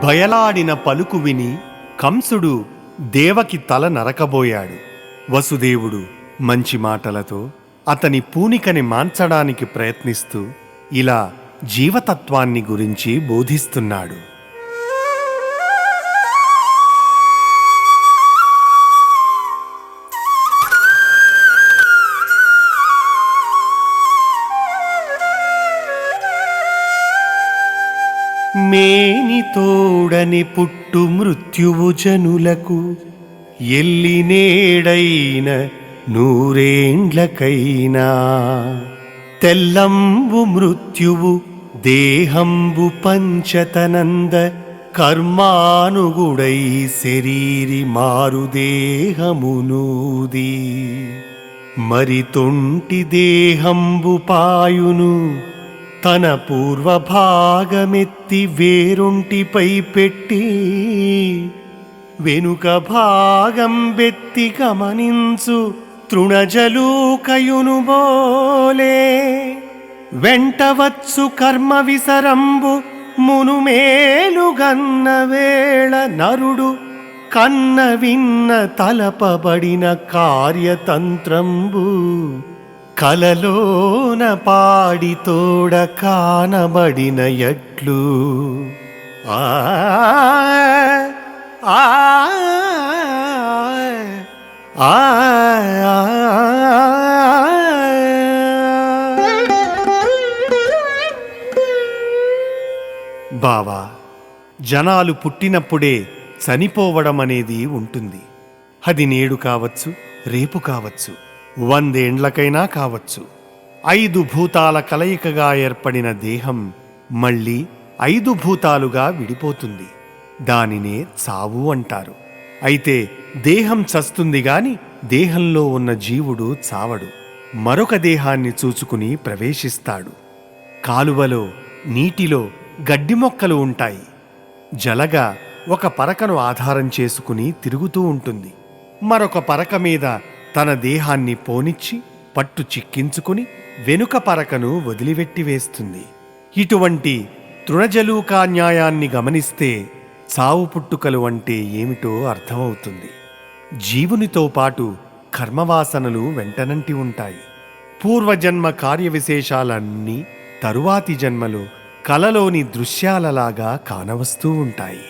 భయలాడిన పలుకు విని కంసుడు దేవకి తల నరకబోయాడు. వసుదేవుడు మంచి మాటలతో అతని పూనికని మాన్చడానికి ప్రయత్నిస్తూ ఇలా జీవతత్వాన్ని గురించి బోధిస్తున్నాడు. మేని తోడని పుట్టు మృత్యువు జనులకు ఎల్లినేడైన నూరేండ్లకైనా తెల్లంబు మృత్యువు దేహంబు పంచతనంద కర్మానుగుడై శరీరి మారు దేహమునూది మరి తొంటి దేహంబు పాయును తన పూర్వభాగమెత్తి వేరొంటిపై పెట్టి వెనుక భాగం బెత్తి గమనించు తృణజలూకయును బోలే వెంటవచ్చు కర్మ విసరంబు మునుమేలుగన్న వేళ నరుడు కన్న విన్న తలపబడిన కార్యతంత్రంబు కలలోన పాడి తోడ కానబడిన ఎట్లు ఆ ఆ ఆ బావా, జనాలు పుట్టినప్పుడే చనిపోవడం అనేది ఉంటుంది. అది నేడు కావచ్చు, రేపు కావచ్చు, 100 ఏండ్లకైనా కావచ్చు. 5 భూతాల కలయికగా ఏర్పడిన దేహం మళ్ళీ 5 భూతాలుగా విడిపోతుంది. దానినే చావు అంటారు. అయితే దేహం చస్తుంది గాని దేహంలో ఉన్న జీవుడు చావడు. మరొక దేహాన్ని చూచుకుని ప్రవేశిస్తాడు. కాలువలో, నీటిలో గడ్డి మొక్కలు ఉంటాయి. జలగా ఒక పరకను ఆధారం చేసుకుని తిరుగుతూ ఉంటుంది. మరొక పరక మీద తన దేహాన్ని పోనిచ్చి పట్టు చిక్కించుకుని వెనుక పరకను వదిలివెట్టి వేస్తుంది. ఇటువంటి తృణజలూకా న్యాయాన్ని గమనిస్తే చావు పుట్టుకలు అంటే ఏమిటో అర్థమవుతుంది. జీవునితో పాటు కర్మవాసనలు వెంటనంటి ఉంటాయి. పూర్వజన్మ కార్యవిశేషాలన్నీ తరువాతి జన్మలో కలలోని దృశ్యాలలాగా కానవస్తూ ఉంటాయి.